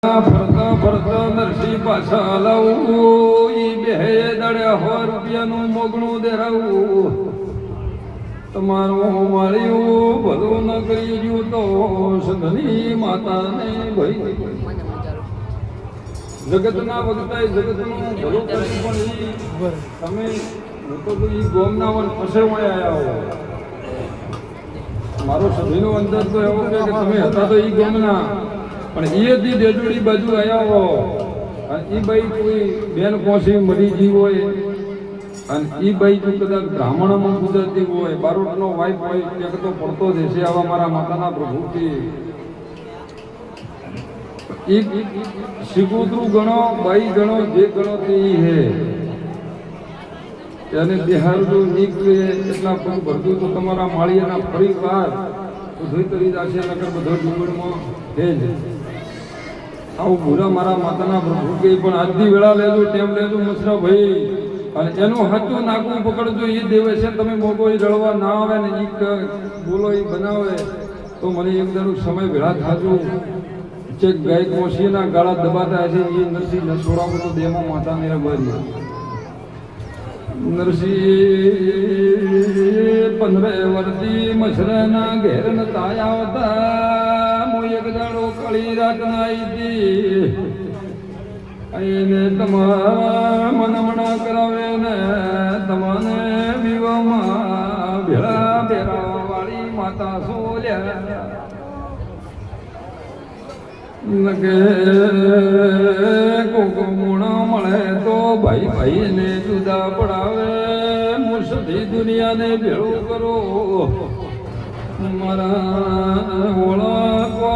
ફરતા ફરતા નરસિંહ પાછા લાવું ઈ બે દડે 100 રૂપિયાનું મોગણું દેરાવું તમારું માળ્યું ભલું ન કરી ગયું તો સઘની માતાને ભાઈ જગતના વખતે જગતનું ભલું કર્યું પણ તમે હું તો ઈ ગોમના વન ફસે વળે આવ્યા હો મારો સભીનો અંદર તો એવો કે તમે હતા તો ઈ ગોમના પણ એથી ડેડુડી બાજુ આવ્યા હો અને એ ભાઈ કોઈ બેન કોસી મરી ગઈ હોય અને એ ભાઈ જો કદાચ બ્રાહ્મણમાં ગુજરતી હોય બારોટનો વાઇફ હોય ક્યાંક તો પડતો જ હશે આવા મારા માતાના પ્રભુથી એ શિગુતરું ગણો બાઈ ગણો જે ગણો તે હે અને બિહાર જો નીકળે એટલા પગ ભરતું તો તમારા માળિયાના પરિવાર ઉધઈ કરી જશે નગર બધો ડુંગળમાં હે જ આવું ભૂરા મારા માતાના પ્રભુ કે પણ આજની વેળા લેજો ટેમ લેજો મસરા ભાઈ અને એનું હાથું નાકું પકડજો એ દેવે છે તમે મોગો એ રળવા ના આવે ને એ બોલો એ બનાવે તો મને એક દાડો સમય ભેળા થાજો ચેક ગાય કોશીના ગાળા દબાતા હશે એ નરસિંહ નસોડામાં તો દેમાં માતાને રબારી નરસિંહ 15 વર્ષથી મછરાના ઘેર ન તાયા હું એક દાડો કાળી રાત નાઈ એને તમારા મનમણા કરાવે ને તમને વિવામાં ભેળા ભેરા વાળી માતા સોલ્યા કે કોકો મૂણા મળે તો ભાઈ ભાઈને જુદા પડાવે મુસદી દુનિયાને ભેળું કરો મારા ઓળખો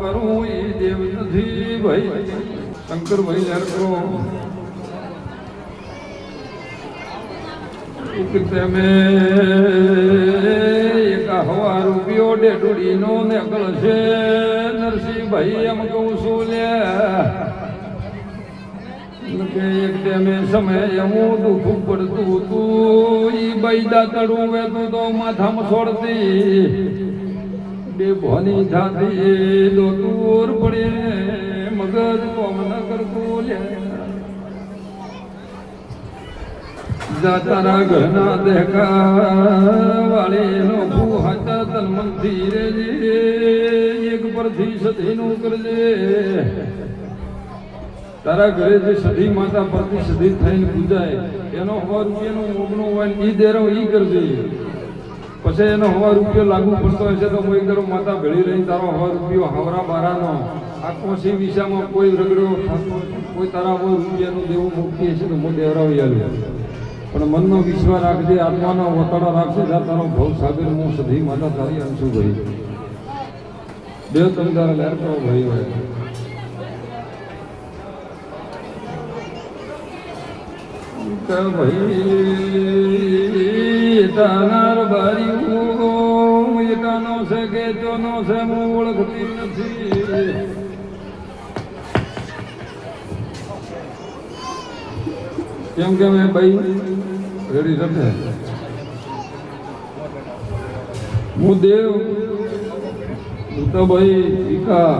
કરું એ દેવ નથી ભાઈ શંકર ભાઈ યાર કરો તમે એક 1 રૂપિયો ડેડુડીનો નેકળ છે નરસિંહભાઈ એમ કહું છું લે એક ટાઈમે સમય એવું દુઃખ પડતું હતું ઈ બાઈ દાતડું વેતું તો માથામાં છોડતી બે ભોની જાતી દોતૂર પડે મગજ કોમ ન કરતું લે જાતારા ઘરના દેખા વાળીનો હાથા તન મનથી રેજે એક પરથી સધીનું કરજે તારા ઘરે જે સધી માતા પરથી સધી થઈને પૂજાય એનો 100 રૂપિયાનું મોગણું હોય ઈ દેરો ઈ કરજે પછી એનો 100 રૂપિયો લાગુ પડતો હશે તો કોઈ કરો માતા ભેળી રહી તારો 100 રૂપિયો હાવરા બારાનો આખો સી વિશામાં કોઈ રગડ્યો કોઈ તારા 100 રૂપિયાનું દેવું મૂકી હશે તો હું દેવરાવી આવ્યો પણ મનનો વિશ્વાસ રાખજે આત્માનો વતાડો રાખશે જ્યાં તારો ભવ સાગર હું સધી માતા તારી અંશુ ભાઈ દેવ તમે તારા લહેર કરો ભાઈ હોય ભાઈ તાનાર બારી એટાનો છે કે ચોનો છે હું ઓળખતી નથી કેમ કે મેં ભાઈ રેડી રખે હું દેવ તો ભાઈ ભીખા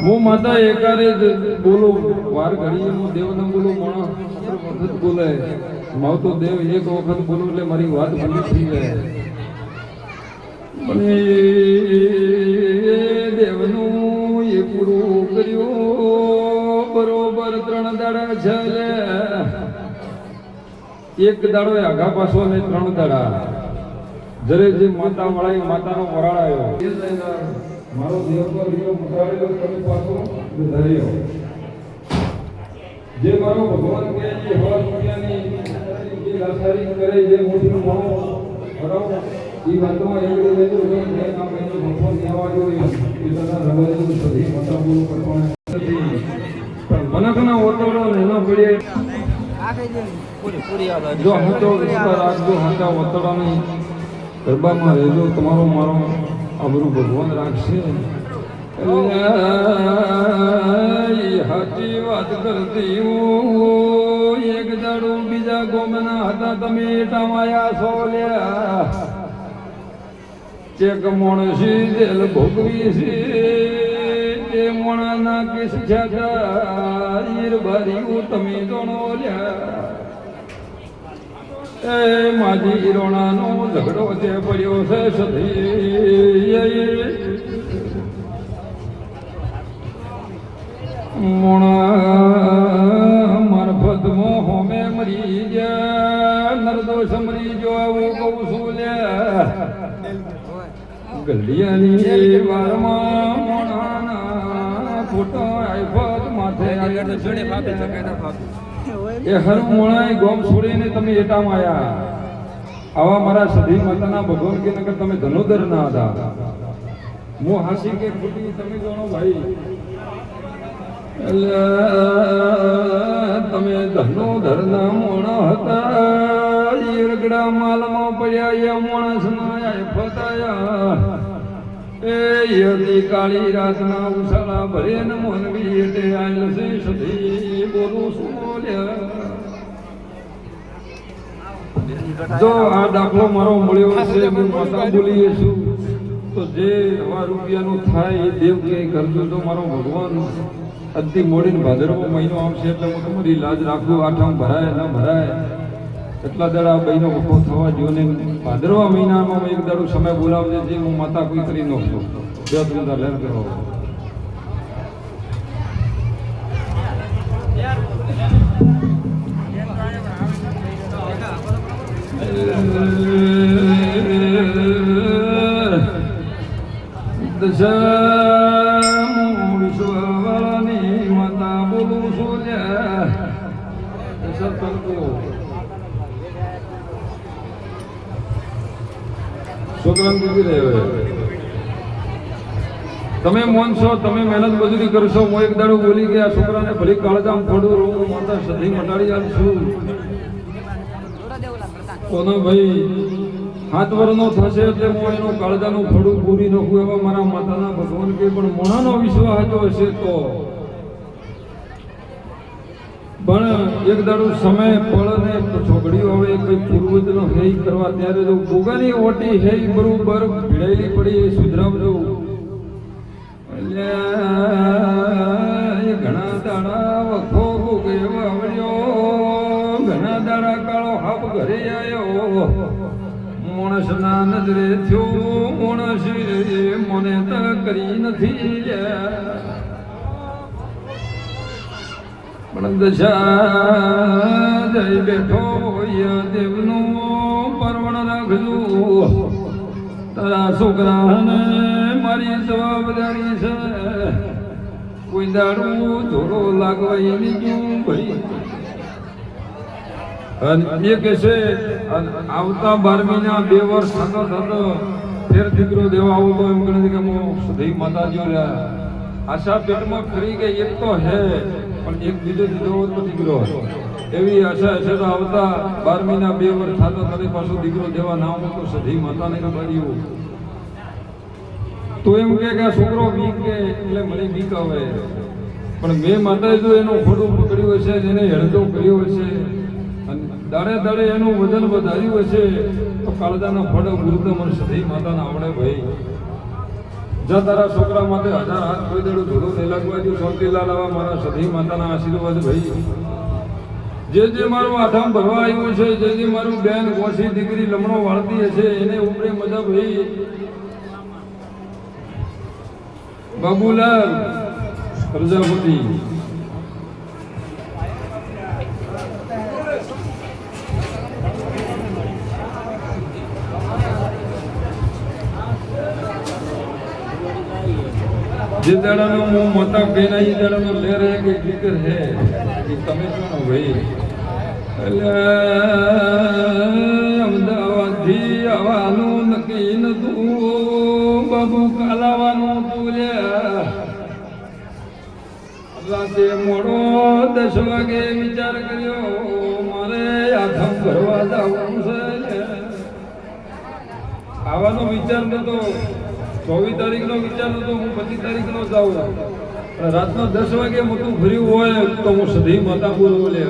હું માતા એકારે જ બોલું વાર ઘડીએ હું દેવને બોલું માણસ વખત બોલે માવ તો દેવ એક વખત બોલું એટલે મારી વાત બની થઈ જાય પણ દેવનું એ પૂરું કર્યું બરોબર 3 દાડા છે એક દાડો આઘા પાછો ને 3 દાડા જરે જે માતા વાળા માતાનો વરાળ આવ્યો મારો દેવ પર વિયો મુકાવેલો તમે પાછો ધર્યો જે મારો ભગવાન કે જે 100 રૂપિયાની જે લાસારી કરે જે મોટું માણો બરાબર એ વાતમાં એવડે લેજો કે મેં કામ એનો ભગવાન કહેવા જોઈએ એ તથા રવાજો સધી માતા બોલું કરવાનું નથી પણ મનકના ઓતોડો એનો પડે જો હતો રાખજો હાથા ઓતોડાની ગરબામાં રહેજો તમારો મારો આબરૂ ભગવાન રાખશે હાચી વાત કરતી એક દાડું બીજા ગોમના હતા તમે ટમાયા સોલ્યા ચેક મોણસી જેલ ભોગવી છે એ મોણાના કેસ છાતા ઈર ભર્યું તમે જોણો લ્યા એ માજી ઈરોણાનો ઝઘડો છે પડ્યો છે સધી મોણા મારફત મોહમે મરી ગયા નરદોષ મરી જો આવું કહું છું લ્યા ગલિયાની વારમાં મોણાના ફોટો આઈફત માથે આગળ ચડે ફાપે ચકેના ફાપે એ હર મોણાએ ગોમ છોડીને તમે એટામાં આયા આવા મારા સધી માતાના ભગવાન કે નકર તમે ધનોદર ના હતા હું હાસી કે ખોટી તમે જાણો ભાઈ તમે ધનોદર ના મોણા હતા ઈરગડા માલમાં પડ્યા એ માણસ ના ફતાયા એ યદી કાળી રાતના ઉસાળા ભરે ને મોનવી એટલે આલ છે સધી બોલું છું જો આ દાખલો મારો મળ્યો છે હું માતા બોલીએ છું તો જે નવા રૂપિયાનું થાય એ દેવ કે કરજો તો મારો ભગવાન અતિ મોડીને ભાદરવો મહિનો આવશે એટલે હું તમારી લાજ રાખું આઠમ ભરાય ન ભરાય એટલા દાડા બહેનો ઉભો થવા જો ને ભાદરવા મહિનામાં એક દાડો સમય બોલાવજે જે હું માતા કોઈ કરી નાખું બે ત્રણ લેર કરો વિશ્વવાળાની માતા બોલું છું છોકરાને કીધી રહ્યો તમે મોનશો તમે મહેનત મજૂરી કરશો હું એક દાડો બોલી ગયા છોકરાને ભલી કાળજામ થોડું હું માતા સધી મટાડી આવું છું ભાઈ 7 વર્ષનો થશે એટલે હું એનું કાળજાનું ફળું પૂરી નાખું એવા મારા માતાના ભગવાન કે પણ મોણાનો વિશ્વાસ હતો હશે તો પણ એક દાડો સમય પળને છોકરીઓ હવે કોઈ પૂર્વજનો હે કરવા ત્યારે જો ગોગાની ઓટી હે બરોબર ભીડાયેલી પડી એ સુધરાવજો એટલે ઘણા દાડા વખો ગોગે વાવડ્યો ઘણા દાડા કાળો હાપ ઘરે આવ્યો માણસના નજરે થયો માણસ મને તો કરી નથી પણ દશા જઈ બેઠો દેવનું પરવણ રાખજો તારા છોકરાને મારી જવાબદારી છે કોઈ દાડું ધોળો લાગવા એની શું ભાઈ એ કે છે આવતા 12 2 વર્ષ થતો ફેર દીકરો દેવા આવતો એમ ગણે કે હું સધી માતાજીઓ રહ્યા આશા પેટમાં ફરી ગઈ એક તો હે પણ એક બીજો દીધો તો દીકરો એવી આશા હશે તો આવતા 12 2 વર્ષ થતો તારી પાછો દીકરો દેવા ના હું તો સધી માતાને રબાડ્યું તો એમ કે આ છોકરો બીક કે એટલે મને બીક આવે પણ મેં માતાએ જો એનું ખોટું પકડ્યું હશે જેને હેળદો કર્યો હશે દાડે દાડે એનું વજન વધાર્યું હશે તો કાળજાના ફળ ગુરુતો મને સધી માતાના આવડે ભાઈ જા તારા છોકરા માટે 1000 હાથ કોઈ દાડું ધોળો નહીં લાગવા જો શાંતિલાલ આવા મારા સધી માતાના આશીર્વાદ ભાઈ જે મારું આઠામ ભરવા આવ્યું છે જે મારું બેન ગોસી દીકરી લમણો વાળતી હશે એને ઉપરે મજા ભાઈ બાબુલાલ પ્રજાપતિ જે દાડાનો હું મોટા બેના એ દાડાનો લે રહે કે ફિકર હે કે તમે શું ભાઈ એટલે અમદાવાદથી આવવાનું નક્કી નતું બાબુ કાલાવાનું તું લ્યા રાતે મોડો 10 વાગે વિચાર કર્યો મારે આથમ ભરવા જવું છે આવવાનો વિચાર નતો 24 તારીખનો વિચાર હતો હું 25 તારીખનો જાઉં રાતનો 10 વાગે મોટું ભર્યું હોય તો હું સધી માતા બોલવો લે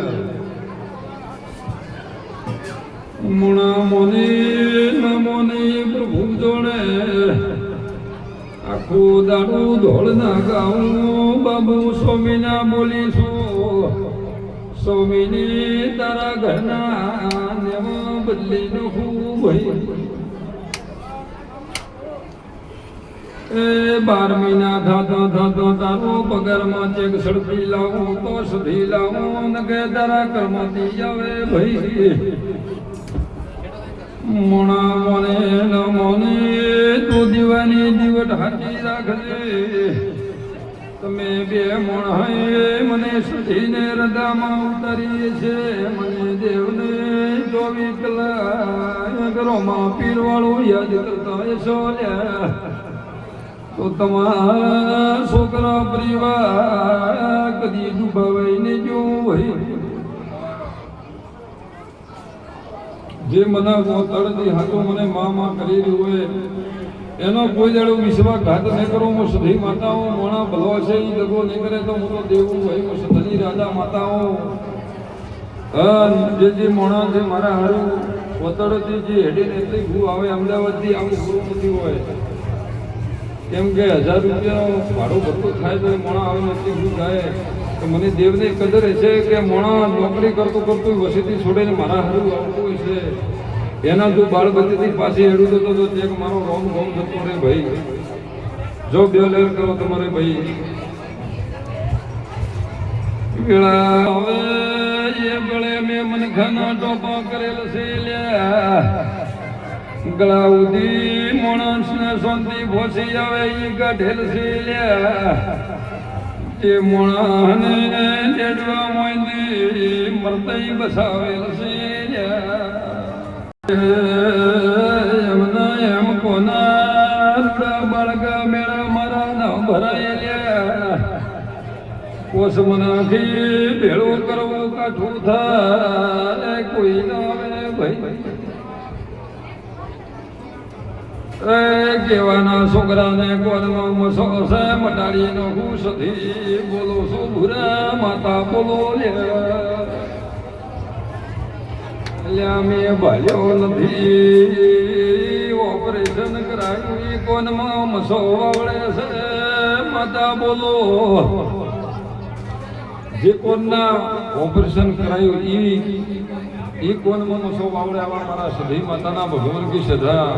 મુણા મોની ન મોની પ્રભુ જોડે આખું દાડું ધોળ ના ગાઉં બાબુ સ્વામીના બોલીશું સ્વામીની તારા ઘરના નેમ બદલી નખું ભાઈ એ 12 મહિના થાતો તારો પગારમાં ચેક સડતી લાવું તો સધી લાવું ન કે તારા કર્મથી આવે ભાઈ મોણા મોને ન મોને તું દીવાની દીવટ હાચી રાખજે તમે બે મોણાએ મને સધીને હૃદયમાં ઉતારીએ છે મને દેવને 24 કલાક ઘરોમાં પીરવાળું યાદ કરતા છો તો તમારા છોકરા પરિવાર કદી ડૂબાવાઈને જો હોય જે મને ગોતળથી હાથો મને મા કરી રહ્યું હોય એનો કોઈ દાડો વિશ્વાસઘાત નહીં કરો હું સધી માતાઓ મોણા ભલો છે એ દગો નહીં કરે તો હું તો દેવું હોય હું સધની રાજા માતાઓ જે મોણા છે મારા હારું ગોતળથી જે હેડીને એટલી ભૂ આવે અમદાવાદથી આવું પૂરું નથી હોય કેમ કે 1000 રૂપિયાનો ભાડું ભરતું થાય તો મોણા આવે નથી ભૂ થાય તો મને દેવની કદર છે કે મોણા નોકરી કરતું વસીથી છોડીને મારા હારું આવતું હોય છે એના જો બાળબચ્ચેથી પાછી હેડું તો ચેક મારો રોમ ગોમ જતો રે ભાઈ જો બે લેર કરો તમારે ભાઈ વેળા હવે એ ગળે મેં મનખાના ટોપા કરેલ છે લ્યા ગળા ઉધી માણસને શાંતિ ભોસી આવે એ કાઢેલ છે લ્યા એ મોણાને જેડવા મોયની મરતઈ બસાવેલ છે એમના એમ કોના બાળકા મેળા મારા ના ભરાયેલ્યા કોસ મનાથી ભેળું કરવું કાઠું થાય કોઈ ના આવે ભાઈ કેવાના છોકરાને કોલમાં મસો છે મટાડીનો ખુશથી બોલો શું ભૂરા માતા બોલો લ્યા મેં ભાલ્યો નથી ઓપરેશન કરાયું એ કોનમાં મસો વાવડે છે માતા બોલો જે કોનના ઓપરેશન કરાયું એ કોનમાં મસો વાવડે આવા મારા સધી માતાના ભગવાન કી સદા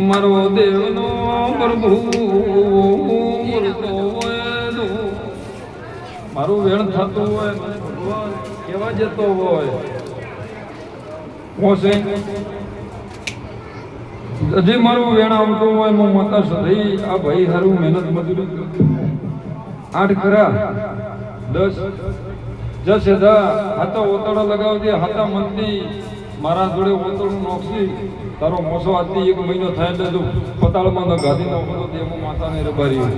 મારો દેવનો પ્રભુ મારું વેણ થતું હોય ભગવાન કેવા જતો હોય હજી મારું વેણ આવતું હોય હું માતા સધી આ ભાઈ હારું મહેનત મજૂરી 8 ખરા 10 જસ હાથો ઓતડો લગાવતી હાથા મનથી મારા જોડે ઓતડું નોખશી તારો મોસો આજથી 1 મહિનો થાય એટલે જો પતાળમાં ન ગાદી નો બધો દેવો માતાને રબારી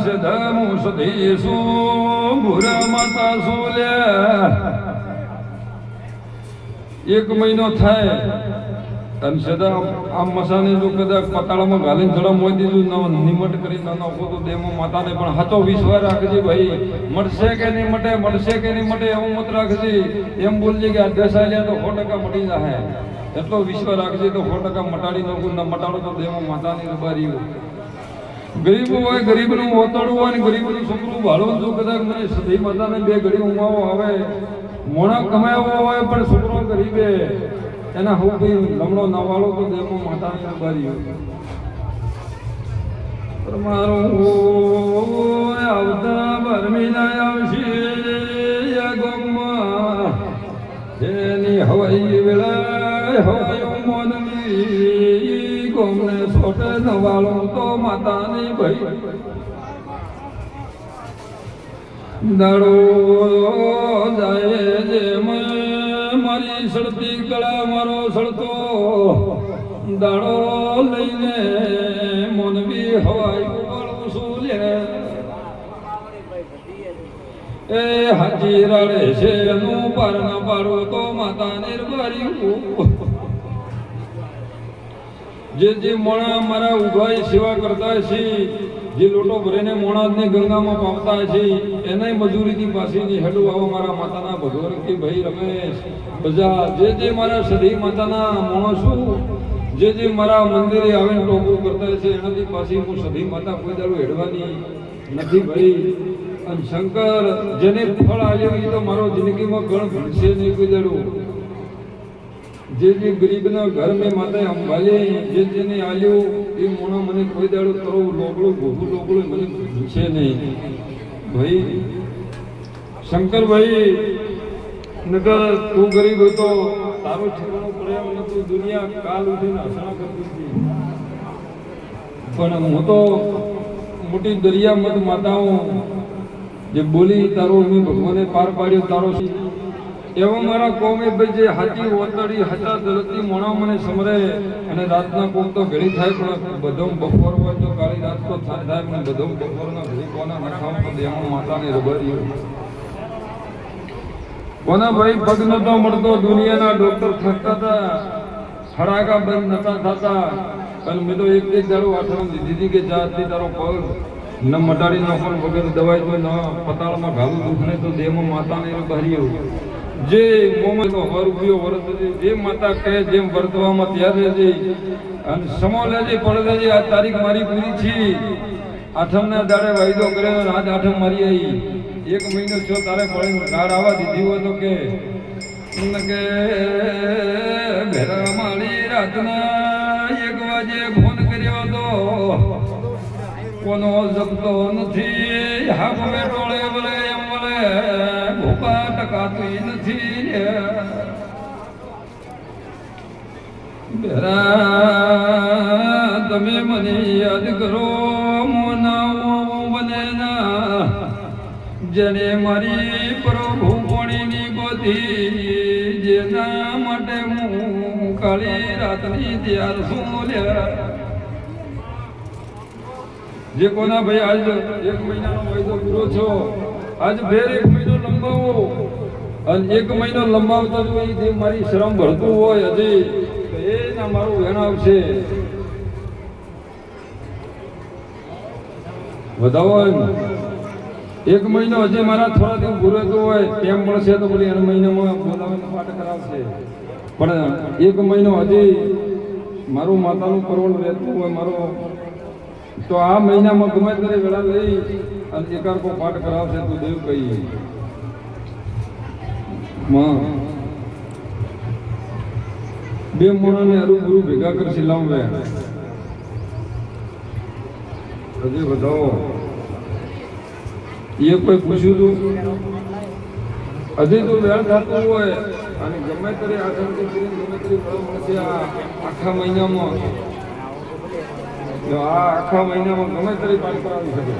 સદામુ સદેશો ભૂરા માતા સોલ્યા 1 મહિનો થાય અને સદા આમ મસાને જો કદાચ પતાળામાં ગાલીને જડા મોઈ દીધું નિમટ કરી નાખો તો દેમો માતાને પણ હાથો વિશ્વાસ રાખજે ભાઈ મળશે કે નહીં મટે એવું મત રાખજે એમ બોલજે કે આ દસાલ્યા તો 100% મટી જાય એટલો વિશ્વાસ રાખજે તો 100% મટાડી નાખું ન મટાડો તો દેમો માતાની રબારી ગરીબ હોય ગરીબનું ઓતડું હોય ને ગરીબનું છોકરું ભાડું જો કદાચ મને સધી માતાને 2 ઘડી ઊંઘાવો આવે મોણા કમાયો હોય પણ છોકરો ગરીબે એના હું ભાઈ લમણો નવાળો તો દેવો માતાની રબારી મારું આવતા 12 મહિના આવશે ગોમમાં જેની હવાઈ વેળા હવાયું મોનવી ગોમને સોટે નવાળો તો માતાની ભાઈ દાડો જાય જેમ મારી સડતી કળા મારો સડતો દાડો લઈને મોનવી હવાઈ ઉપાડું છું લે એ હાજી રાડે છે એનું પાર ના પાડું તો માતા નિર્બારી જે મોણા મારા ઉભાઈ સેવા કરતા છે જે લોટો ભરીને મોણાદને ગંગામાં પામતા છે એનાય મજૂરીથી પાસેની હેડું આવો મારા માતાના ભગવાન કે ભાઈ રમેશ બજા જે મારા સધી માતાના માણસો જે મારા મંદિરે આવીને ટોપું કરતા છે એનાથી પાછી હું સધી માતા કોઈ દાડું હેડવાની નથી ભાઈ. અને શંકર જેને ફળ આવ્યું એ તો મારો જિંદગીમાં ગણ ભૂલશે નહીં કોઈ દાડું. જે ગરીબના ઘર મેં માતાએ સંભાળી જેને આલ્યું એ મોણા મને કોઈ દાડો કરો લોગડું ભોગું લોગડું મને ભૂલશે નહીં ભાઈ. શંકરભાઈ નગર તું ગરીબ હતો તારું ઠેકાણું પડ્યા મને તું દુનિયા કાલ ઉઠીને હસણા કરતી હતી પણ હું તો મોટી દરિયા મત માતાઓ જે બોલી તારો મેં ભગવાને પાર પાડ્યો તારો એવા મારા કોમે ભાઈ જે હાથી ઓતડી હતા દરતી મોણા મને સમરે અને રાતના કોમ તો ઘડી થાય પણ બધો બપોર હોય તો કાળી રાત તો થાય પણ બધો બપોરના ઘડી કોના નખામ તો દેવા માતાને રબારી કોના ભાઈ પગ નતો મળતો દુનિયાના ડોક્ટર થકતા હતા હડાકા બંધ નતા થતા અને મેં તો એક દાડો આઠમ દીધી કે જાતથી તારો પગ ન મટાડી ન પણ વગર દવાઈ તો ન પતાળમાં ઘાલું દુખને તો દેહમાં માતાને રબારીઓ જે મોમાં તો રૂપિયો વર્ત જે માતા કહે જેમ વર્તવામાં તૈયાર રહેજે અને સમો લેજે પડ લેજે આ તારીખ મારી પૂરી છે આઠમના દાડે વાયદો કર્યો આજ આઠમ મારી આવી 1 મહિનો છો તારે પડે કાર્ડ આવવા દીધી હોય તો કે ઘેરા મારી રાતના 1 વાગે ફોન કર્યો તો કોનો જગતો નથી હા હવે ટોળે વળે એમ વળે ભૂપા ટકાતી નથી તમે મને યાદ કરો મોના બને ના જેને મારી પ્રભુ કોણીની ગોધી જેના માટે હું કાળી રાતની ત્યાર શું લ્યા જે કોના ભાઈ આજ 1 મહિનાનો વાયદો પૂરો છો આજ ફેર 1 મહિનો લંબાવો અને 1 મહિનો લંબાવતા જો એ મારી શ્રમ ભરતું હોય હજી તો એના મારું વેણ આવશે વધાવો 1 મહિનો હજી મારા થોડા દિવસ પૂરેતો હોય તેમ મળશે તો બોલી 1 મહિનામાં બોલાવીને પાઠ કરાવશે પણ 1 મહિનો હજી મારું માતાનું કરવણ રહેતું હોય મારો તો આ મહિનામાં ગમે ત્યારે વેળા લઈ અને એકારકો પાઠ કરાવશે તો દેવ કહીએ બે મોણાને અરુબુરુ ભેગા કરશે લાવવે હજી વધાવો એ કોઈ પૂછ્યું તું હજી તો વેળ થતું હોય અને ગમે ત્યારે આખા મળશે આખા મહિનામાં આ આખા મહિનામાં ગમે તરી પાઠ કરાવી શકે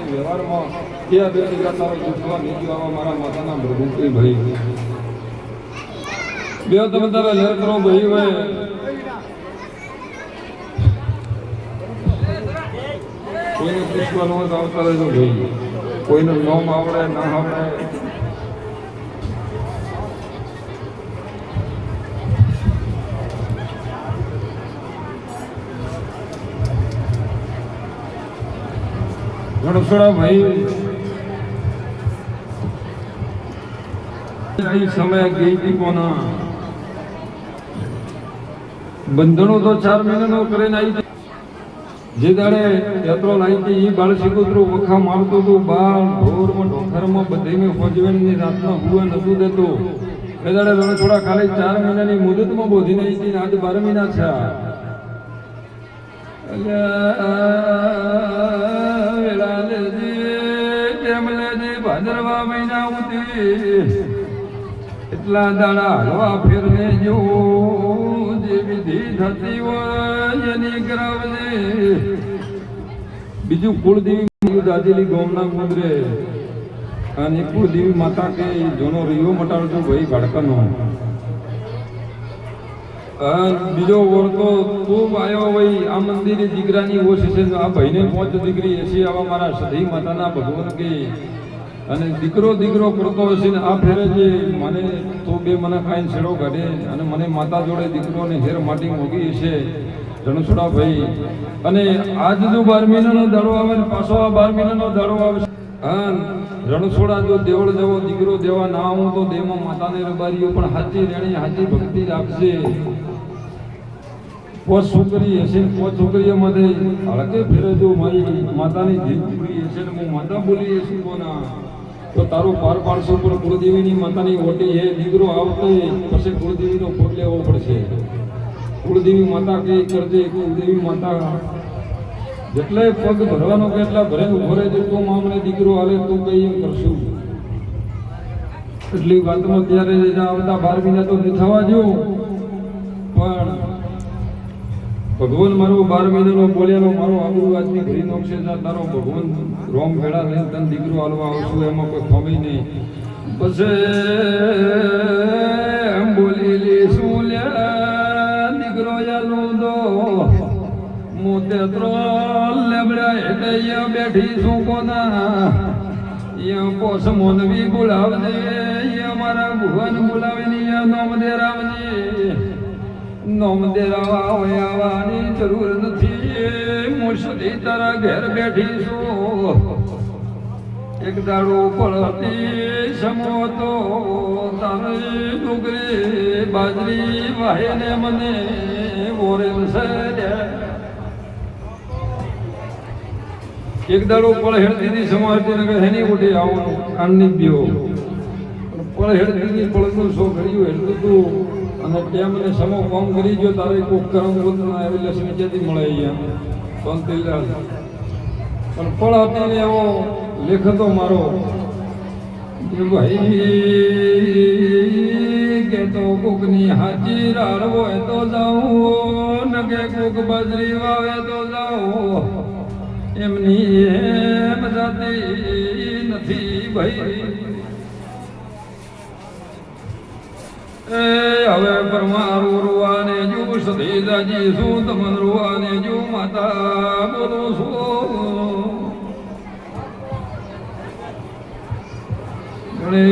વ્યવહારમાં ત્યાં બે તારો પૂછવા નહીં આવા મારા માતાના પ્રભુ ભાઈ બે તમે તારા લહેર કરો ભાઈ હોય કોઈને પૂછવાનું હોય તો આવતા રહેજો ભાઈ કોઈનું નામ આવડે ના આવડે રણછોડા ભાઈ સમય ગઈ હતી કોના બંધણો તો 4 મહિનાનો કરીને આવી જે દાડે યાત્રો લાવી હતી એ બાળ શીખોતરું વખા મારતું હતું બાળ ઢોરમાં ઢોખરમાં બધીમાં ફોજવેણની રાતના હુવા નતું દેતું એ દાડે રણછોડા ખાલી 4 મહિનાની મુદતમાં બોધીને આવી હતી આજે 12 મહિના છે ભાદરવા મહિના ઉતી એટલા દાડા હલવા ફેરને જો જે વિધિ થતી હોય એની કરાવજે બીજું કુળદેવી દાજેલી ગોમના ગુંદરે અને કુળદેવી માતા કે જોનો રીયો મટાડજો ભાઈ ભડકનો બીજો વર્તો તું આવ્યો ભાઈ આ મંદિરે દીકરાની ઓછ છે આ ભાઈને 5 દીકરી એસી આવા મારા સધી માતાના ભગવાન કે અને દીકરો કરતો હશે ને આ ફેરે જે મને તો બે મને કાંઈ છેડો કાઢે અને મને માતા જોડે દીકરોને હેર માટી મોગી છે રણછોડા ભાઈ. અને આજ જો 12 મહિનાનો દાડો આવે ને પાછો આ 12 મહિનાનો દાડો આવે હા રણછોડા જો દેવળ જેવો દીકરો દેવા ના આવું તો દેવમાં માતાને રબારીઓ પણ હાચી રેણી હાચી ભક્તિ રાખશે. પોત છોકરી હશે ને પોત છોકરીઓમાંથી હળકે ફેરે જો મારી માતાની જીત પૂરી હશે ને હું માતા બોલી હશું કોના તો તારો પાર પાડશો પર કુળદેવીની માતાની ઓટી હે દીકરો આવતો પછી કુળદેવીનો ફોટ લેવો પડશે. કુળદેવી માતા કઈ કરજે કુળદેવી માતા જેટલે પગ ભરવાનો કે એટલા ભરે ઉભો રહેજે તો મામને દીકરો હાલે તો કઈ એમ કરશું. એટલી વાતમાં ત્યારે આવતા 12 મહિના તો થવા જો પણ ભગવાન મારો 12 મહિનાનો બોલ્યાનો મારો આબરૂ આજની ઘડી નોકશે તારો ભગવાન રોમ ભેળા લઈને તને દીકરો હાલવા આવશું એમાં કોઈ ખમી નહીં. પછી એમ બોલી લીશું લે દીકરો યાલું દો મોતે ત્રોલ લેબડા એટલે બેઠી શું કોના પોસ મોનવી બોલાવજે મારા ભુવન બોલાવીને નોમ દેરાવજે નોમ દેરાવા હોય આવવાની જરૂર નથી મુસલી તારા ઘેર બેઠી છું. એક દાડો પડતી સમો તો તારી ડુંગળી બાજરી વાહે ને મને ઓરેલ છે. એક દાડો પળ હેડતી સમારતી નગર હેની ઉઠી આવવાનું કાનની બ્યો પળ હેડતી પળનું શો કર્યું હેડતું તું અને ટેમને સમો કામ કરી ગયો તારે કોક કરમ ગોતના આવી લક્ષ્મી ક્યાંથી મળે અહીંયા શાંતિલાલ પણ પળ હતી ને એવો લેખતો મારો ભાઈ કે તો કોકની હાજી રાડ હોય તો જાઉં ન કે કોક બાજરી વાવે તો જાઉં એમની એમ જાતી નથી ભાઈ. એ હવે પરમારું રૂવાને જો સદીદાજી શું તમન રૂવાને જો માતા બોલું છું. ગણે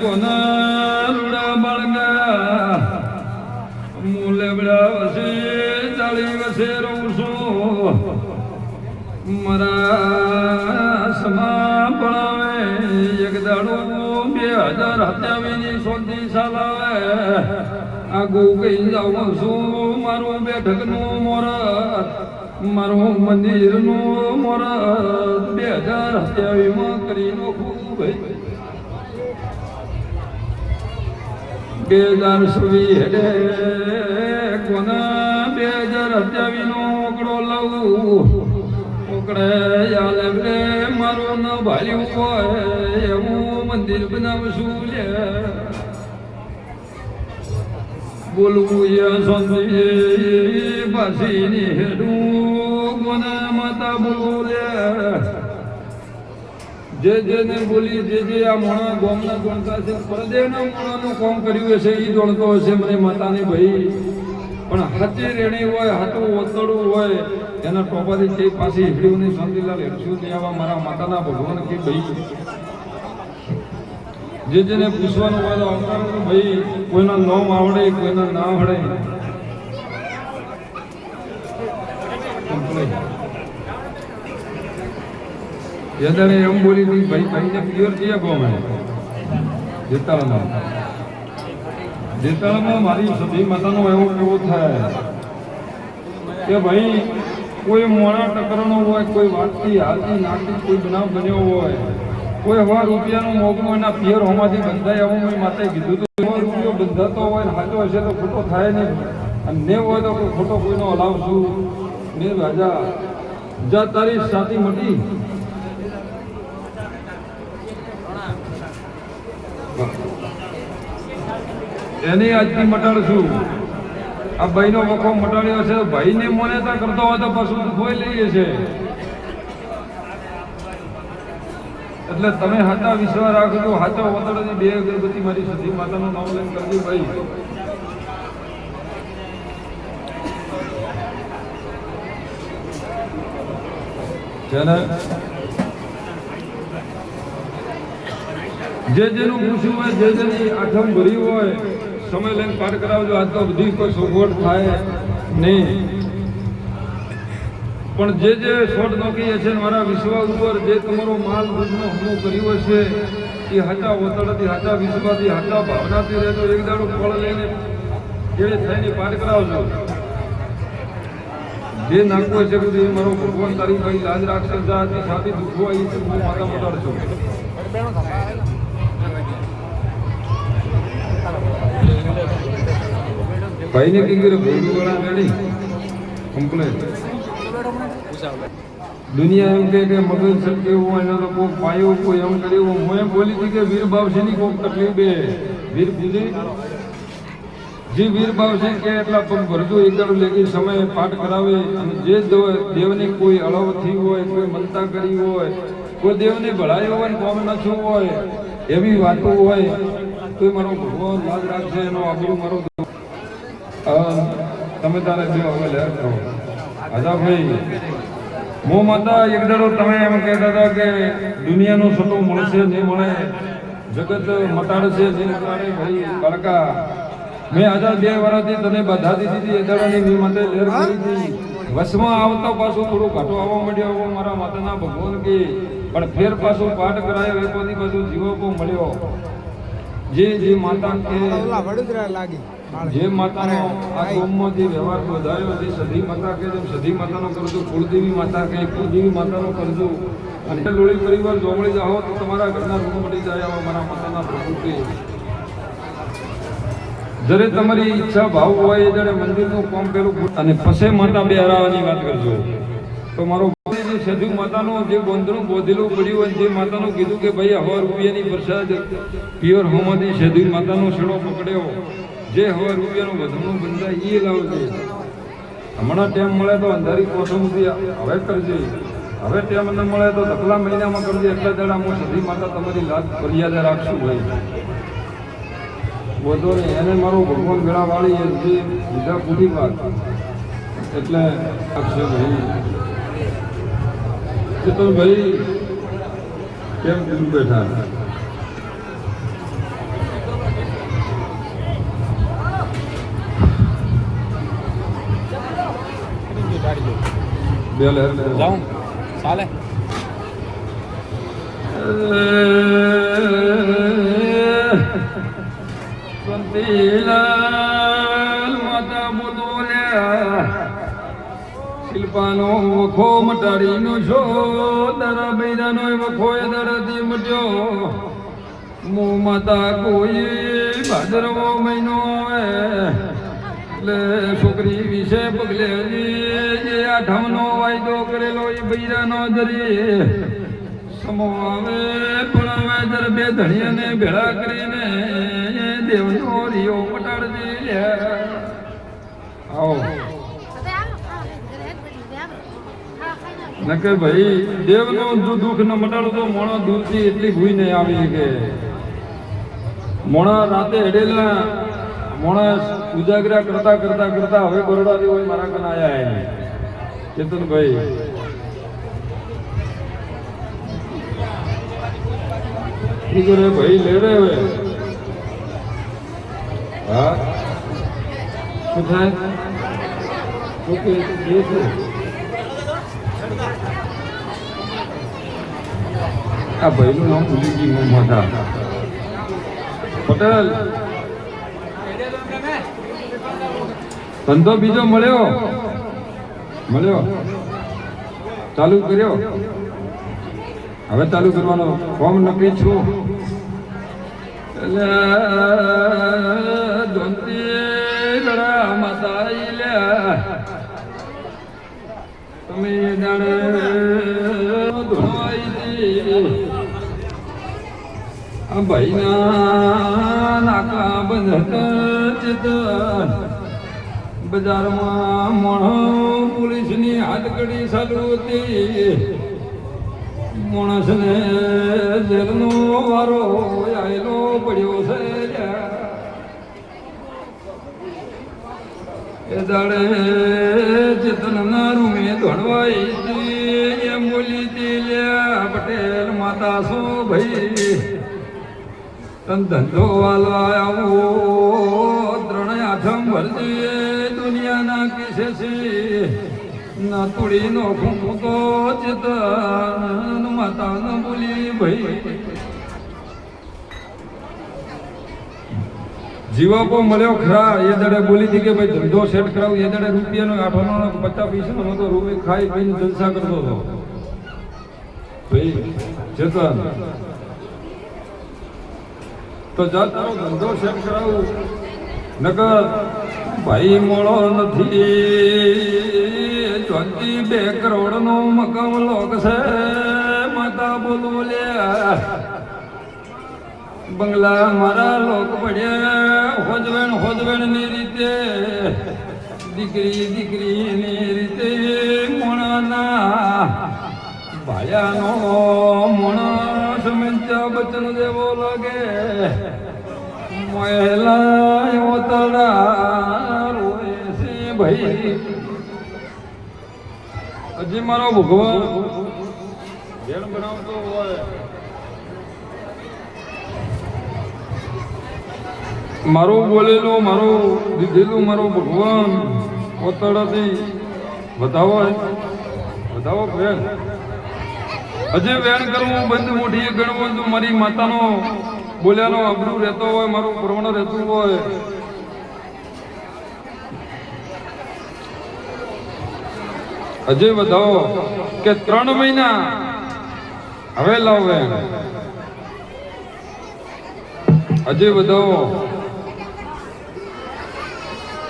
કોના રૂડા બાળગા મૂલેબડા વસે ચાલી વસે રહું છું. મારા સમા ભણાવે એક દાડો 2027 સોથી સાલ આવે આગું કઈ જાઉં છું. મારું બેઠકનું મોરત મારું મંદિરનું મોરત 2027 કરી નાખું ભાઈ. 2020 હેડે કોના 2027 નો ઓકડો લાવું ઓકડે યાલે રે મારું ન ભાલ્યું હોય એવું મંદિર બનાવશું લે. બોલવું એ શાંતિ પાસીની હેડું કોના માતા બોલવું લે. જે જેને બોલી જે આ મોણા ગોમના ગણતા છે પરદેના મોણાનું કામ કર્યું હશે એ ગણતો હશે મને માતાની ભાઈ. પણ હાચી રેણી હોય હાથું ઓતડું હોય એના ટોપાથી તે પાછી હીડીઓની શાંતિલાલ હેડશું લેવા મારા માતાના ભગવાન કે ભાઈ જે જેને પૂછવાનું હોય તો આવકારવાનું ભાઈ. કોઈના નામ આવડે કોઈના ના આવડે જેદાને એમ બોલી હતી ભાઈ ભાઈને ક્લિયર થયા ગમે જેતાળામાં મારી સતી માતાનો એવો કેવો થાય કે ભાઈ કોઈ મોણા ટકરણો હોય કોઈ વાતથી હાલતી નાખતી કોઈ બનાવ બન્યો હોય કોઈ હવા રૂપિયાનું મોગનું એના પિયર હોમાંથી બંધાય આવું મેં માતાએ કીધું તો રૂપિયો બંધાતો હોય ને સાચો હશે તો ખોટો થાય નહીં અને ને હોય તો કોઈ ખોટો કોઈનો હલાવશું ને રાજા જા તારી સાથી મટી એની આજથી મટાડશું. આ ભાઈનો વખો મટાડ્યો છે ભાઈને મોનેતા કરતો હોય તો પાછું કોઈ લઈએ છે. એટલે તમે હાચા વિશ્વાસ રાખજો. હાચા વતળની 2 અગરબત્તી મારી સતી માતાનું નામ લઈને કરજો ભાઈ. જેને જે જેનું પૂછ્યું હોય, જે જેની આઠમ ભરી હોય, સમય લઈને પાઠ કરાવજો. આજ તો બધી કોઈ સગવડ થાય નહીં, પણ જે જે શોટ નોકી છે મારા વિશ્વ ઉપર જે તમારો માલ રોજનો હમો કર્યો છે એ હાચા ઓતળથી, હાચા વિશ્વાથી, હાચા ભાવનાથી રહેતો એક દાડો ફળ લઈને જે થઈને પાઠ કરાવજો. જે નાખવું છે બધું એ મારો ભગવાન તારી ભાઈ લાજ રાખશે. જાતી સાથી દુઃખો આવી છે હું માતા મટાડજો. ભાઈને કઈ ગયો ભેગું વાળા રેડી કમ્પ્લેટ. દુનિયા એમ કે મગજ સટકે એવું એના તો કોઈ પાયો કોઈ એમ કર્યું. હું એમ બોલી હતી કે વીર ભાવસિંહની કોઈ તકલીફ બે વીર પૂજી જે વીર ભાવસિંહ કે એટલા પગ ભરજો એક દાડો લેખી સમય પાઠ કરાવે. અને જે દેવની કોઈ અળવ થઈ હોય, કોઈ મનતા કરી હોય, કોઈ દેવને ભળાયો હોય, કોમ નાખ્યું હોય, એવી વાતો હોય તો મારો ભગવાન લાજ રાખશે. એનો આબરૂ મારો તમે તારે બે હવે લેર કરો. આજા ભાઈ મો માતા એક દાડો તમે એમ કહેતા હતા કે દુનિયાનો સટો મળશે નહીં મળે, જગત મટાડશે નહીં મટાડે. ભાઈ બાળકા મેં આજા 2 વર્ષથી તને બધા દીધી હતી. એ દાડાની મેં માતે લેર કરી હતી. વસમાં આવતા પાછું થોડો ઘાટો આવવા માંડ્યો મારા માતાના ભગવાન કે, પણ ફેર પાછું પાઠ કરાયો એ પછી પાછું જીવકો મળ્યો. જે માતા કે જે માતાનો આ ગોમમાં જે વ્યવહાર વધાર્યો, જે સધી માતા કે જેમ સધી માતાનો કરજો, કુળદેવી માતા કે કુળદેવી માતાનો કરજો. અને લોળી પરિવાર જોમળી જાઓ તો તમારા ઘરના રૂમ મળી જાય. આવા મારા માતાના પ્રભુ કે જ્યારે તમારી ઈચ્છા ભાવ હોય જ્યારે મંદિરનું કામ પેલું અને પછી માતા બે હરાવવાની વાત કરજો. તો મારો જે સધી માતાનો જે બોંધણું બોધેલું પડ્યું હોય, જે માતાનું કીધું કે ભાઈ 1,000 રૂપિયાની પ્રસાદ પ્યોર હોમાંથી સધી માતાનો છેડો પકડ્યો, જે 1,000 રૂપિયાનું વધણું બંધાય એ લાવજે. હમણાં ટાઈમ મળે તો અંધારી કોસમથી હવે કરજે. હવે ટાઈમ ન મળે તો દખલા મહિનામાં કરજે. એટલા દાડા હું સધી માતા તમારી લાજ ફરિયાદ રાખશું. ભાઈ વધો નહીં. એને મારો ભગવાન ગળાવાળી એ જે બીજા પૂરી વાત એટલે આપશે. ભાઈ તો ભાઈ કેમ કીધું બેઠા બે લહેર જાઉં ચાલે. સંતીલાલ માતા બોલ્યા શિલ્પાનો વખો મટાડીનો છો, તારા બૈરાનો વખો એ દરથી મટ્યો. મો માતા કોઈ ભાદરવો મહિનો આવે એટલે છોકરી વિશે પગલે જે 8મનો વાયદો કરેલો એ બૈરાનો જરી સમો આવે. પણ હવે જર બે ધણીયાને ભેળા કરીને દેવનો રિયો મટાડજે. આવો નકે ભાઈ દેવનો જો દુઃખ ન મટાડો તો મોણો દૂરથી એટલી ભૂઈ નહીં આવી કે મોણા રાતે હેડેલા માણસ ઉજાગરા કરતા કરતા કરતા હવે બરોડાથી હોય મારા કન આયા હે ચેતનભાઈ. ઠીક રે ભાઈ લે રે હવે. હા શું થાય? ઓકે જે છે આ ભાઈનું નામ ભૂલી ગઈ હું. માથા પટેલ ધંધો બીજો મળ્યો ચાલુ કર્યો. હવે ચાલુ કરવાનો ફોર્મ નક્કી છું. એટલે ધોંતી ગળા માતા લ્યા તમે જાણે ધોવાઈ આ ભાઈના નાકા બંધ ચેતન બજારમાં મોણો પોલીસની હાથકડી ચાલુ હતી. માણસને જેલનો વારો આવેલો પડ્યો છે. એ દાડે ચેતનના રૂમે ધોણવાઈ એમ બોલી હતી લ્યા પટેલ માતા શું ભાઈ તન ધંધો વાલવા આવો ત્રણેય આઠમ ભરજે દુનિયાના કિસે છે ના તુડી નો ખૂમું તો ચેતન માતા ન બોલી ભાઈ જીવાપો મળ્યો ખરા એ દડે બોલી હતી કે ભાઈ ધંધો સેટ કરાવું એ દડે રૂપિયાનો 8 50 પૈસાનો તો રૂપિયા ખાઈ પીને જલસા કરતો હતો ભાઈ ચેતન તો જા તારો ધંધો સેટ કરાવું નકર ભાઈ મોળો નથી ચોથી 2 કરોડનો મકામ લોક છે માતા બોલ્યા બંગલા મારા લોક પડ્યા હોજવેણ ની રીતે દીકરી ની રીતે મોણાના ભાયાનો મોણસ મંચા બચન દેવો લાગે મહેલા ઓતડા રોએ છે ભાઈ હજી મારો ભગવાન જેણ બનાવતો હોય મારું બોલેલું મારું દીધેલું મારો ભગવાન ઓતડાથી વધાવો વેણ હજી વેણ કરવું બંધ મોઢીએ ગણવું તો મારી માતાનો બોલ્યાનો આબરૂ રહેતો હોય મારું પ્રવણ રહેતું હોય હજી વધાવો કે 3 મહિના હવે લાવ વેણ હજી વધાવો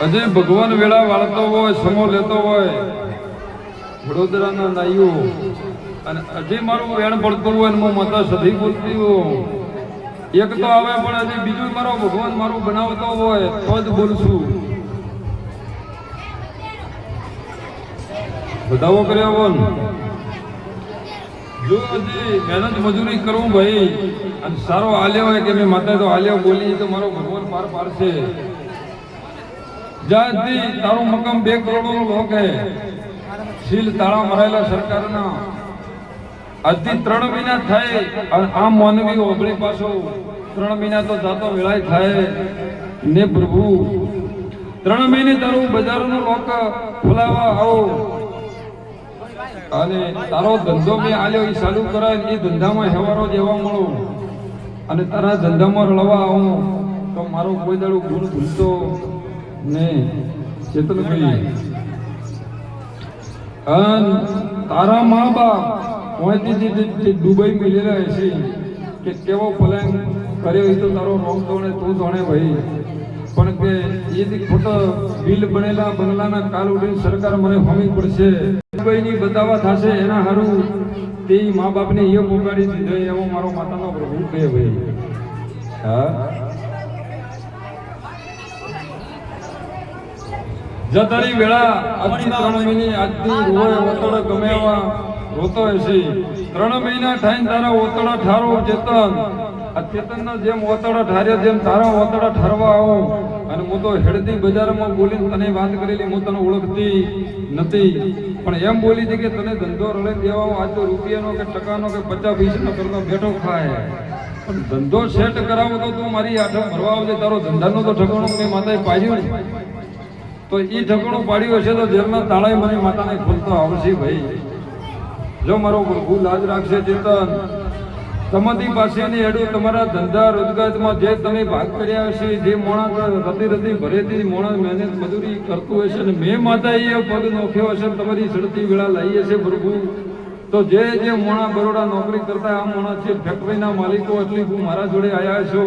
હજી ભગવાન વેળા વાળતો હોય સમો લેતો હોય વડોદરાના નાઈઓ અને હજી મારું વેણ પડતું હોય હું માતા સધી બોલતી હોઉં એક તો આવે પણ હજી બીજું મારો ભગવાન મારું બનાવતો હોય તો જ બોલશું બધાવો કર્યા બોલ જો હજી મહેનત મજૂરી કરું ભાઈ અને સારો આલ્યો હોય કે મેં માતા તો આલ્યો બોલી તો મારો ભગવાન પાર પાડશે જાતી તારું મકામ 2 કરોડનો લોક હે સીલ તાળા મરાયેલા સરકારના આજથી 3 મહિના થાય અને આ માનવી ઓગળી પાછો 3 મહિના તો જાતો વેળાય થાય ને પ્રભુ 3 મહિને તારું બજારનો લોક ખોલાવા આવો અને તારો ધંધો મેં આલ્યો એ ચાલુ કરાય એ ધંધામાં હેવારો જેવા મળો અને તારા ધંધામાં રળવા આવું તો મારો કોઈ દાડો ગુણ ભૂલતો ને ચેતનભાઈ તારા મા બાપ અહીંથી દુબઈ મિલેલા હશે કે કેવો પ્લાન કર્યો એ તો તારો રોંગ જોણે તું જાણે ભાઈ પણ કે એથી ખોટો બિલ બનેલા બંગલાના કાલ ઉઠીને સરકાર મને હોમી પડશે દુબઈની બતાવા થશે એના હારું તે મા બાપને એ મોગાડી દીધો એવો મારો માતાનો પ્રભુ કહે ભાઈ હા જતારી વેળા આજથી 3 મહિને આજથી રોય ઓતડ ગમેવા રોતો હશે 3 મહિના થઈને તારા ઓતડા ઠારો ચેતન આ ચેતનના જેમ ઓતડા ઠાર્યા જેમ તારા ઓતડા ઠરવા આવું અને હું તો હેડતી બજારમાં બોલીને તને વાત કરેલી હું તને ઓળખતી નથી પણ એમ બોલી હતી કે તને ધંધો રળે દેવા આજ તો રૂપિયાનો કે ટકાનો કે 50 પૈસાનો કરતો બેઠો ખાય પણ ધંધો સેટ કરાવો તો તું મારી આઠમ ભરવા આવજે તારો ધંધાનો તો ઠકાણો મેં માતાએ પાડ્યું તો એ ઠકાણું પાડ્યું હશે તો જેલના તાળાએ મને માતાને ખોલતો આવશે ભાઈ જો મારો પ્રભુ લાજ રાખશે ચેતન તમારી પાસેની એડું તમારા ધંધા રોજગારમાં જે તમે ભાગ કર્યા હશે જે મોણા રતી ભરેથી મોણા મહેનત મજૂરી કરતું હશે અને મેં માતાએ પગ નોખ્યો હશે તમારી સડતી વેળા લાવી હશે પ્રભુ તો જે મોણા બરોડા નોકરી કરતા આ મોણા છે ફેક્ટરીના માલિકો એટલી હું મારા જોડે આવ્યા છો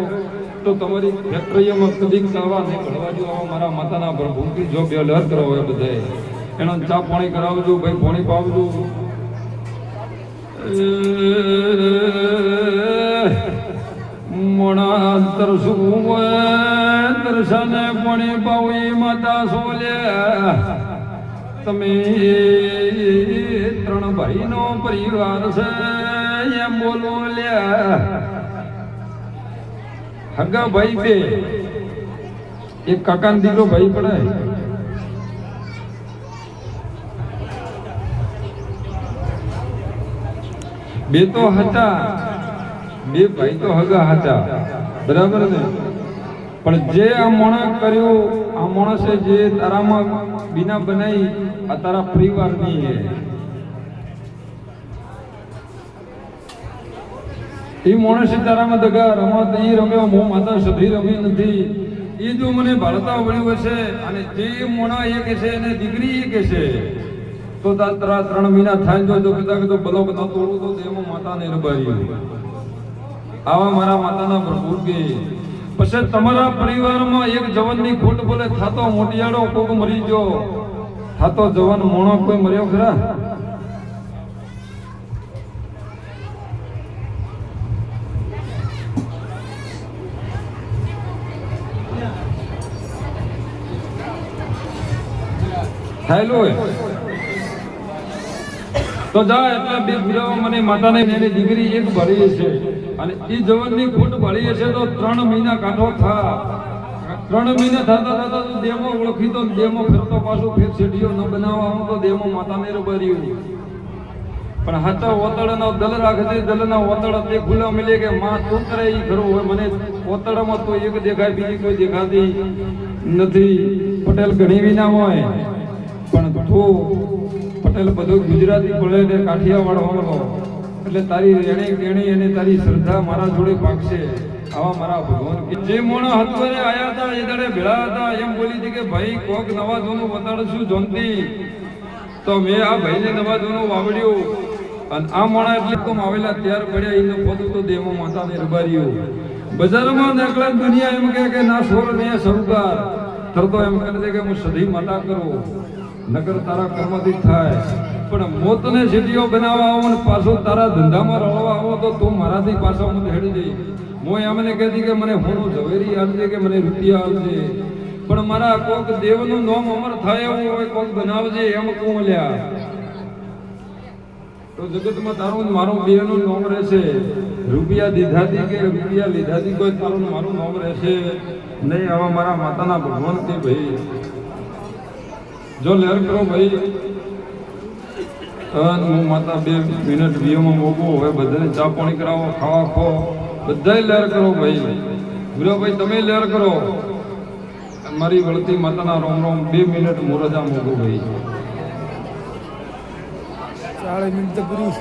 તો તમારી ફેક્ટરીઓમાં કદી કરવા નહીં ભરવા જો મારા માતાના પ્રભુથી જો બે લહેર કરો હોય બધે એનો ચા પાણી કરાવજો ભાઈ પાણી પાવજો મોણા અંતર શું દર્શને પાણી પાવી માતા સોલ્યા તમે 3 ભાઈનો પરિવાર છે એમ બોલો લ્યા હગા ભાઈ 2 એક કાકાનો દીકરો ભાઈ પડાય બે તો હતા 2 ભાઈ તો હગા હતા બરાબર ને? પણ જે આ મોણા કર્યું, આ માણસે જે તારામાં બીના બનાવી, આ તારા પરિવારની હે. એ માણસે તારામાં દગા રમત એ રમ્યો, હું માતા સધી રમી નથી. એ જો મને ભારતા વળ્યું હશે, અને જે મોણા એ કે છે એને દીકરી એ કે છે, તો તારા 3 મહિના થાય જો કદાચ તો ભલો બધા તોડું તો તેમાં માતાને રબારી. આવા મારા માતાના પ્રભુ કે પછી તમારા પરિવારમાં એક જવાનની ખોટ બોલે, થાતો મોટિયાળો કોક મરી ગયો, થાતો જવાન મોણો કોઈ મર્યો ખરા? થાયલો તો જા એટલે બે ભૂરાઓ મને માતાને એની દીકરી એક ભરી છે, અને એ જવાનની ખોટ ભળી છે તો 3 મહિના કાઢો થા. 3 મહિના થતા થતા તો દેમો ઓળખી તો દેમો ફેરતો પાછું ફેર શેઠીઓ ન બનાવવા આવું તો દેમો માતાને રબાર્યું. પણ હાચા ઓતળનો દલ રાખજે, દલના ઓતળ તે ખુલ્લા મળે કે માં તું કરે એ ખરું હોય. મને ઓતળમાં તો એક દેખાય, બીજી કોઈ દેખાતી નથી. પટેલ ઘણી વિના હોય, પણ તું પટેલ બધું ગુજરાતી બોલે ને કાઠિયાવાડ હોવાનો, એટલે તારી રેણી કેણી અને તારી શ્રદ્ધા મારા જોડે પાકશે. આવા મારા ભગવાન કે જે મોણા હતવરે આયા હતા એ દાડે ભેળા હતા, એમ બોલી હતી કે ભાઈ કોક નવા જૂનું બતાડશું જોનતી. તો મેં આ ભાઈને નવા જૂનું વાવડ્યું, અને આ મોણા એટલે કોમ આવેલા ત્યાર પડ્યા એને પોતું તો દેવો માતાને રબાર્યું. બજારમાં નીકળે દુનિયા એમ કે ના સોર ને સરુકાર તરતો એમ કહે છે કે હું સધી માતા કરું, નગર તારા કર્મથી થાય. પણ મોતને સીટીઓ બનાવવા આવો ને પાછો તારા ધંધામાં રળવા આવો તો તું મારાથી પાછો હું હેડી જઈ. હું એમને કહેતી કે મને હોનું ઝવેરી આપજે કે મને રૂપિયા આપજે, પણ મારા કોક દેવનું નામ અમર થાય એવું હોય કોક બનાવજે એમ કહું લ્યા. તો જગતમાં તારું મારું બેનું નામ રહેશે. રૂપિયા દીધાથી કે રૂપિયા લીધાથી કોઈ તારું મારું નામ રહેશે નહીં. આવા મારા માતાના ભગવાન કે ભાઈ જો લહેર કરો ભાઈ. હું માતા 2 મિનિટ વિયોમાં મોકું, હવે બધાને ચા પાણી કરાવો, ખાવા ખો, બધાય લહેર કરો ભાઈ. ગુરુ ભાઈ તમે લહેર કરો. મારી વળતી માતાના રોમ રોમ 2 મિનિટ મોરજા મોકું ભાઈ. 40 મિનિટ પૂરી.